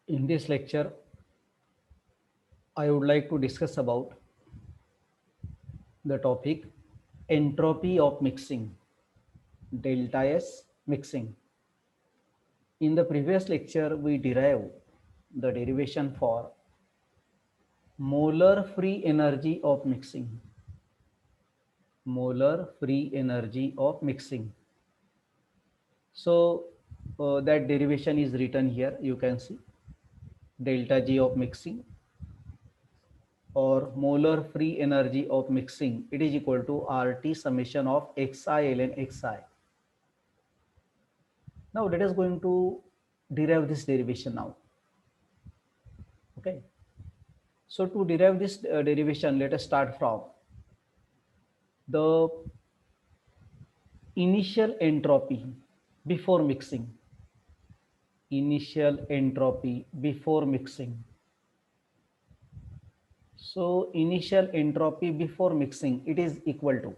In this lecture, I would like to discuss about the topic entropy of mixing, delta S mixing. In the previous lecture, we derived the derivation for molar free energy of mixing. Molar free energy of mixing. So that derivation is written here. You can see delta G of mixing or molar free energy of mixing. It is equal to RT summation of Xi ln Xi. Now let us going to derive this derivation now. Okay. So to derive this derivation, let us start from the initial entropy before mixing. Initial entropy before mixing. So initial entropy before mixing, it is equal to,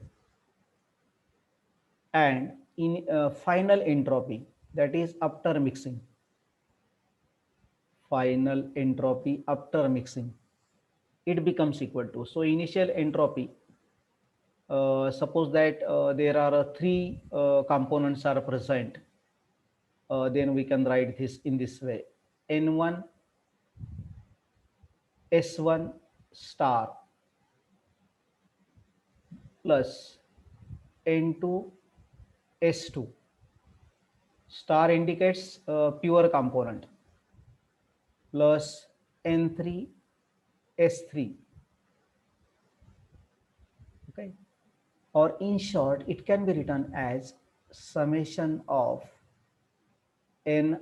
and in final entropy, that is after mixing. Final entropy after mixing, it becomes equal to. So initial entropy, suppose that there are three components are present, then we can write this in this way: N1 S1 star plus N2 S2. Star indicates pure component, plus N3 S3. Okay, or in short, it can be written as summation of Ni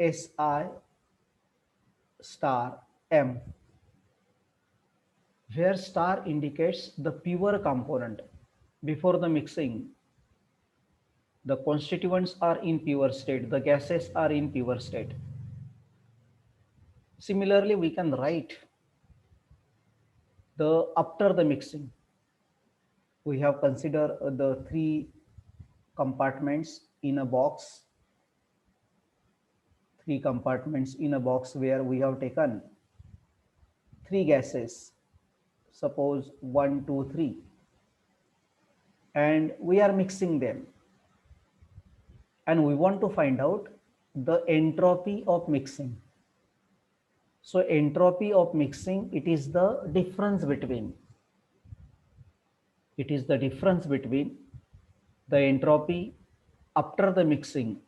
Si star M, where star indicates the pure component. Before the mixing, the constituents are in pure state, the gases are in pure state. Similarly, we can write the after the mixing. We have considered the three compartments in a box, three compartments in a box where we have taken three gases, suppose 1, 2, 3, and we are mixing them, and we want to find out the entropy of mixing. So entropy of mixing, it is the difference between the entropy after the mixing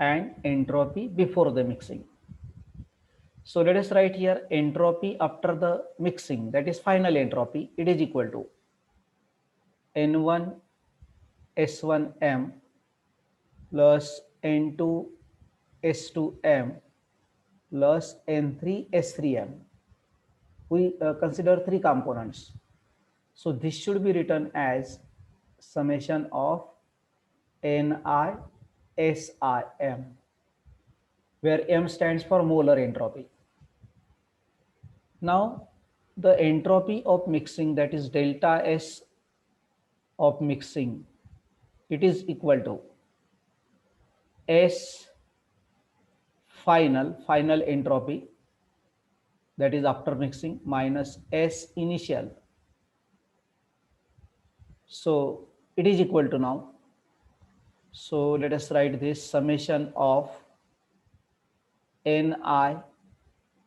and entropy before the mixing. So let us write here entropy after the mixing, that is final entropy, it is equal to N1 S1M plus N2 S2M plus N3 S3M. We consider three components. So this should be written as summation of Ni SIM, where M stands for molar entropy. Now the entropy of mixing, that is delta S of mixing, it is equal to S final entropy, that is after mixing, minus S initial. So it is equal to now. So let us write this summation of Ni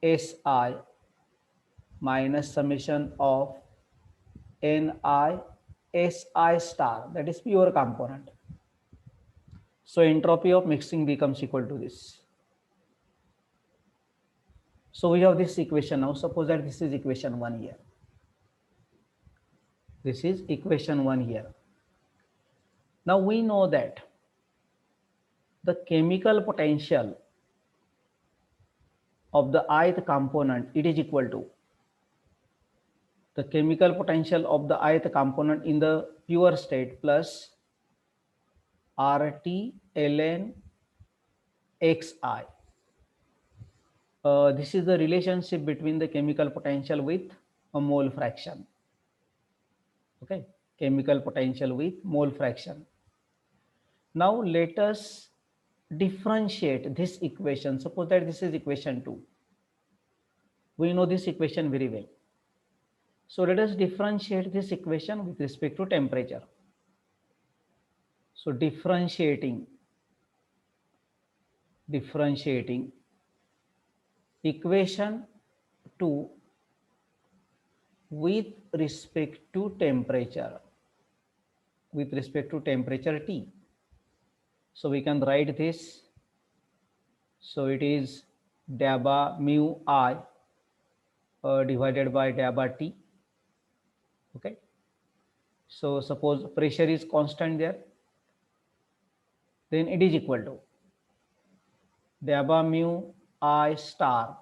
Si minus summation of Ni Si star, that is pure component. So entropy of mixing becomes equal to this. So we have this equation now. Suppose that this is equation 1 here. This is equation 1 here. Now we know that the chemical potential of the ith component, it is equal to the chemical potential of the ith component in the pure state plus RT ln Xi. This is the relationship between the chemical potential with a mole fraction. Okay, chemical potential with mole fraction. Now let us differentiate this equation. Suppose that this is equation 2. We know this equation very well. So let us differentiate this equation with respect to temperature. So differentiating equation 2 with respect to temperature, T. So we can write this. So it is delta mu I divided by delta T. Okay. So suppose pressure is constant there, then it is equal to delta mu I star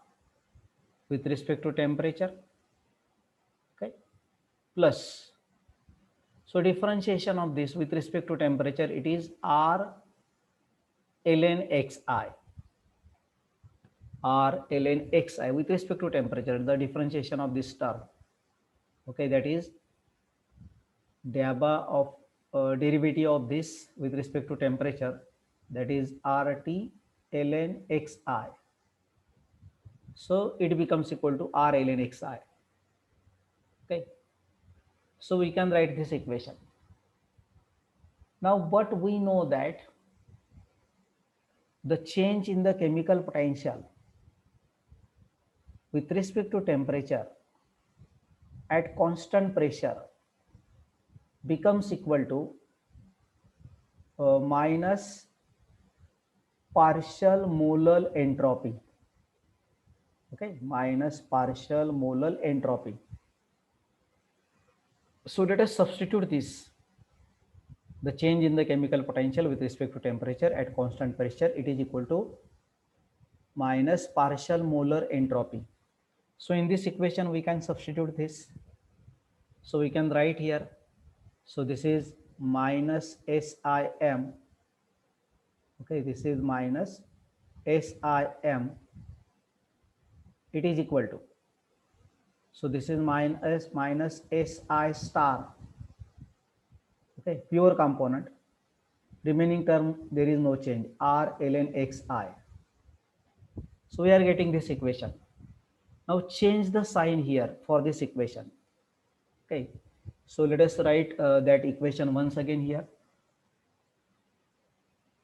with respect to temperature. Okay. Plus, so differentiation of this with respect to temperature, it is R ln xi. R ln xi with respect to temperature, the differentiation of this term. Okay, that is delta of derivative of this with respect to temperature, that is RT ln xi. So it becomes equal to R ln xi. Okay, so we can write this equation. Now, but we know that the change in the chemical potential with respect to temperature at constant pressure becomes equal to minus partial molar entropy. Okay, minus partial molar entropy. So let us substitute this. The change in the chemical potential with respect to temperature at constant pressure, it is equal to minus partial molar entropy. So in this equation, we can substitute this. So we can write here. So this is minus SIM. Okay, this is minus SIM. It is equal to. So this is minus SI star. Okay, pure component. Remaining term, there is no change. R ln xi. So we are getting this equation. Now change the sign here for this equation. Okay, so let us write that equation once again here.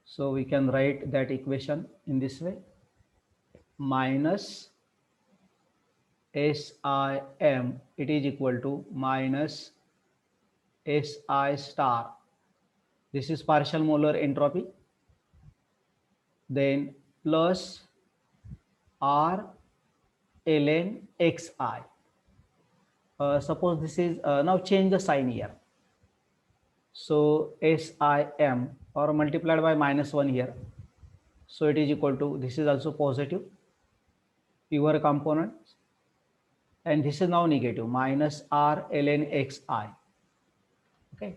So we can write that equation in this way: minus SIM, it is equal to minus SI star. This is partial molar entropy. Then plus R ln xi. Suppose this is now change the sign here. So SIM or multiplied by minus 1 here. So it is equal to, this is also positive, pure component, and this is now negative, minus R ln xi. Okay.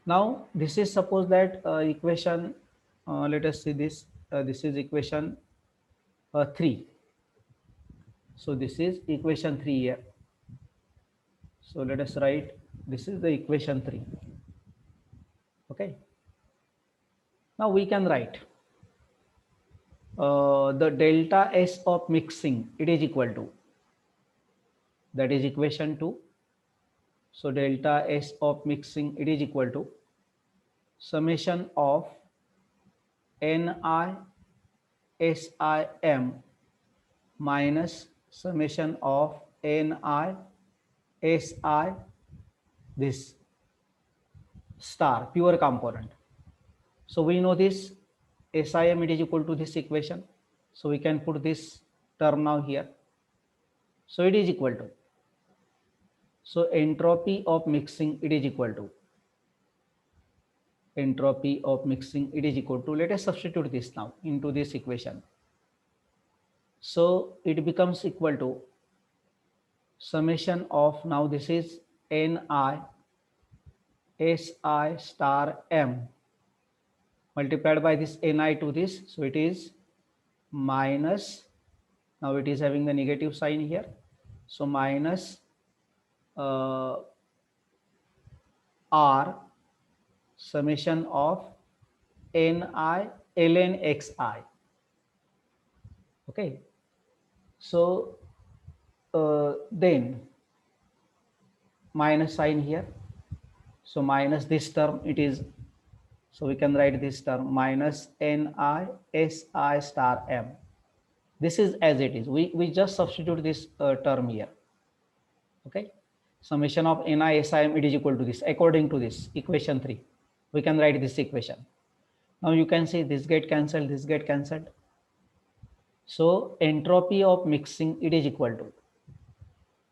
Now this is, suppose that equation, let us see this, this is equation 3. So this is equation 3 here. So let us write, this is the equation 3. Okay. Now we can write the delta S of mixing, it is equal to, that is equation 2. So delta S of mixing, it is equal to summation of Ni SIM minus summation of Ni Si this star, pure component. So we know this SIM, it is equal to this equation. So we can put this term now here. So it is equal to, so entropy of mixing, it is equal to, entropy of mixing, it is equal to, let us substitute this now into this equation. So it becomes equal to summation of, now this is Ni Si star M multiplied by this Ni to this. So it is minus, now it is having the negative sign here. So minus R summation of Ni ln xi. Okay, so then minus sign here, so minus this term it is, so we can write this term minus Ni Si star m. This is as it is, we just substitute this term here. Okay, summation of Ni Sim, it is equal to this, according to this equation 3 we can write this equation. Now you can see this get cancelled, this get cancelled. So entropy of mixing, it is equal to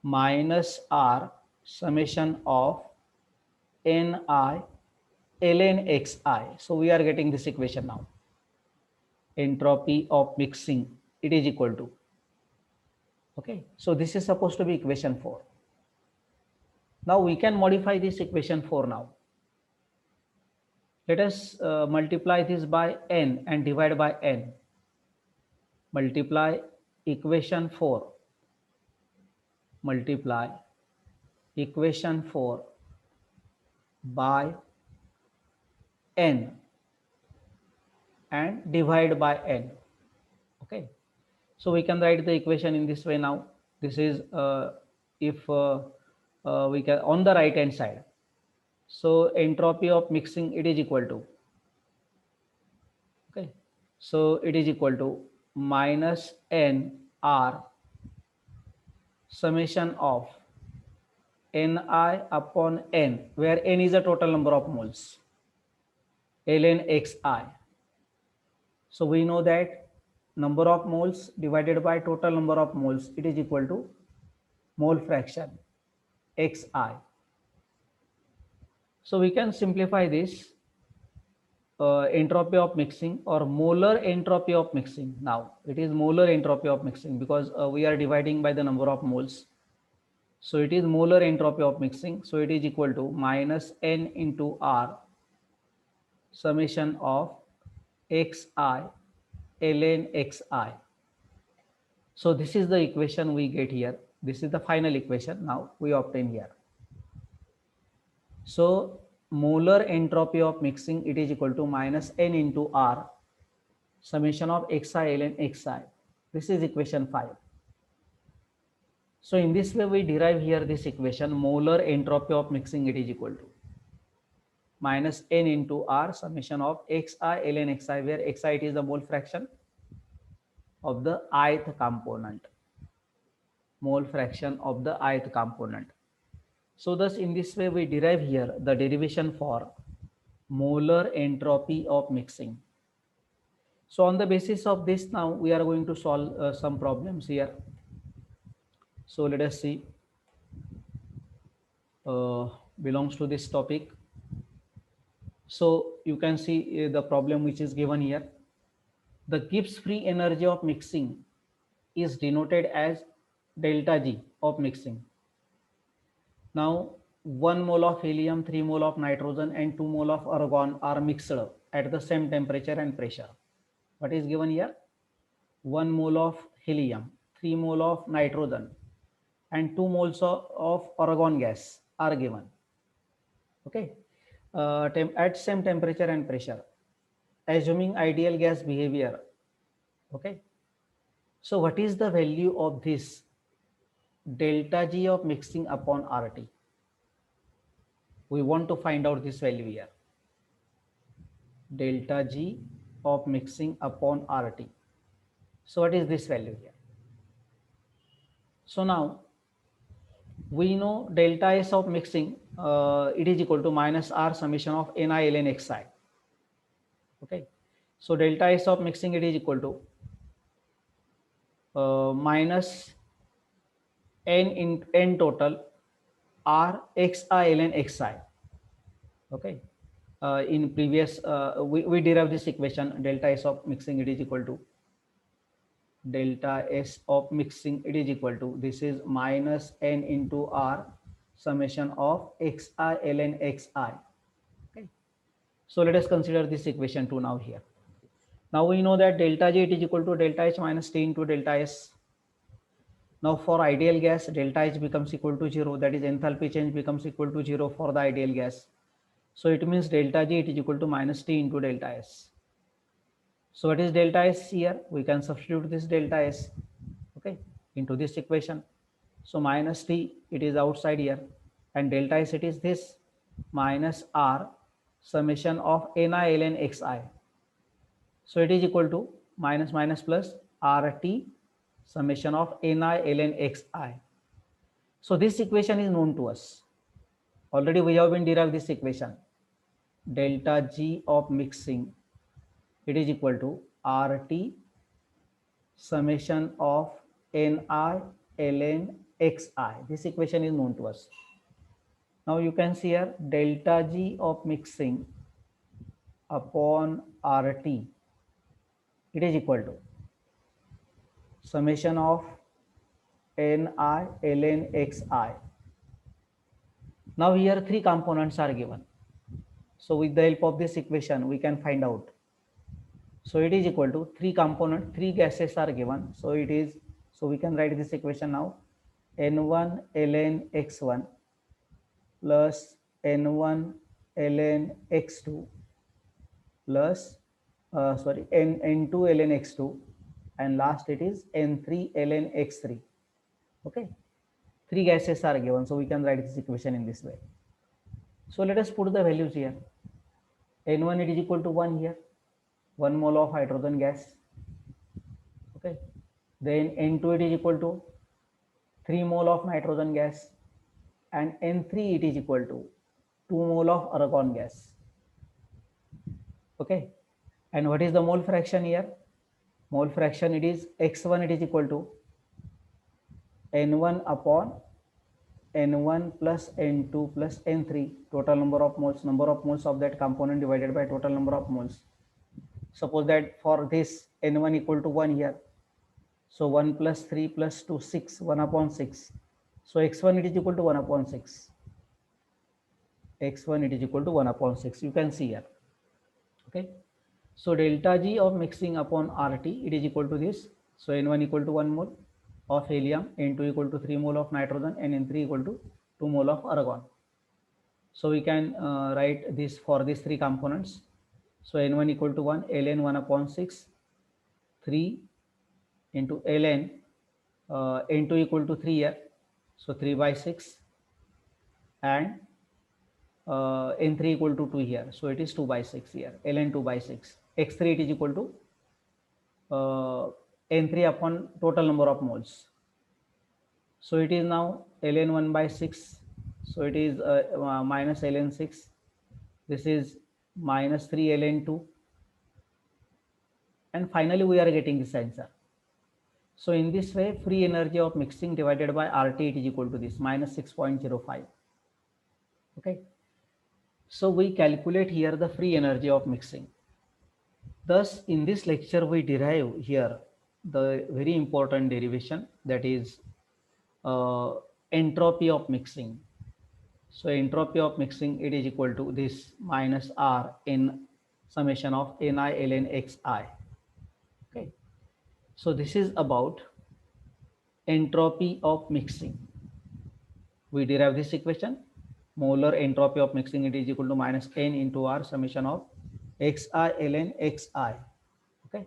minus R summation of Ni ln xi. So we are getting this equation now. Entropy of mixing, it is equal to, okay, so this is supposed to be equation 4. Now we can modify this equation 4 now. Let us multiply this by n and divide by n. Multiply equation 4, multiply equation 4 by n and divide by n. Okay, so we can write the equation in this way now. This is if we can on the right hand side. So entropy of mixing, it is equal to, okay, so it is equal to minus n R summation of Ni upon n, where n is the total number of moles, ln xi. So we know that number of moles divided by total number of moles, it is equal to mole fraction xi. So we can simplify this entropy of mixing or molar entropy of mixing. Now it is molar entropy of mixing because we are dividing by the number of moles. So it is molar entropy of mixing. So it is equal to minus n into R summation of xi ln xi. So this is the equation we get here. This is the final equation now we obtain here. So molar entropy of mixing, it is equal to minus n into R summation of xi ln xi. This is equation 5. So in this way we derive here this equation, molar entropy of mixing, it is equal to minus n into R summation of xi ln xi, where xi it is the mole fraction of the ith component, mole fraction of the ith component. So thus in this way we derive here the derivation for molar entropy of mixing. So on the basis of this, now we are going to solve some problems here. So let us see, belongs to this topic. So you can see the problem which is given here. The Gibbs free energy of mixing is denoted as delta G of mixing. Now 1 mole of helium, 3 mole of nitrogen and 2 mole of argon are mixed at the same temperature and pressure. What is given here? 1 mole of helium, 3 mole of nitrogen and 2 moles of argon gas are given. Okay, at same temperature and pressure, assuming ideal gas behavior. Okay, so what is the value of this delta G of mixing upon RT? We want to find out this value here, delta G of mixing upon RT. So what is this value here? So now we know delta S of mixing, it is equal to minus R summation of Ni ln xi. Okay, so delta S of mixing, it is equal to minus n in n total R xi ln xi. Okay, in previous we derived this equation, delta S of mixing, it is equal to delta S of mixing, it is equal to, this is minus n into R summation of xi ln xi. Okay, so let us consider this equation 2 now here. Now we know that delta G, it is equal to delta H minus T into delta S. Now for ideal gas, delta H becomes equal to 0, that is enthalpy change becomes equal to 0 for the ideal gas. So it means delta G, it is equal to minus T into delta S. So what is delta S here? We can substitute this delta S, okay, into this equation. So minus T, it is outside here, and delta S, it is this minus R summation of Ni ln Xi. So it is equal to minus minus plus RT summation of Ni ln Xi. So this equation is known to us. Already we have been derived this equation. Delta G of mixing, it is equal to RT summation of Ni ln Xi. This equation is known to us. Now you can see here delta G of mixing upon RT, it is equal to summation of Ni ln Xi. Now here three components are given. So with the help of this equation, we can find out. So it is equal to three gases are given. So it is, so we can write this equation now. N1 ln X1 plus N1 ln X2 plus N2 ln X2, and last it is N3 ln X3. Okay, three gases are given, so we can write this equation in this way. So let us put the values here. N1 it is equal to 1 here, 1 mole of hydrogen gas. Okay, then N2 it is equal to 3 mole of nitrogen gas, and N3 it is equal to 2 mole of argon gas. Okay, and what is the mole fraction here? Mole fraction, it is X1, it is equal to N1 upon N1 plus N2 plus N3, total number of moles of that component divided by total number of moles. Suppose that for this N1 equal to 1 here, so 1 plus 3 plus 2, 6, 1 upon 6. So X1 it is equal to 1 upon 6. X1 it is equal to 1 upon 6. You can see here. Okay. So delta G of mixing upon RT, it is equal to this. So N1 equal to 1 mole of helium, N2 equal to 3 mole of nitrogen, and N3 equal to 2 mole of argon. So we can write this for these three components. So N1 equal to 1, ln 1 upon 6, 3 into ln N2 equal to 3 here, so 3 by 6, and N3 equal to 2 here, so it is 2 by 6 here, ln 2 by 6. X3 it is equal to N3 upon total number of moles. So it is now ln 1 by 6, so it is minus ln 6. This is minus 3 ln 2, and finally we are getting this answer. So in this way, free energy of mixing divided by RT, it is equal to this minus 6.05. Okay. So we calculate here the free energy of mixing. Thus, in this lecture, we derive here the very important derivation, that is entropy of mixing. So entropy of mixing, it is equal to this minus R in summation of Ni ln Xi. Okay. So this is about entropy of mixing. We derive this equation. Molar entropy of mixing, it is equal to minus N into R summation of Xi ln Xi. Okay.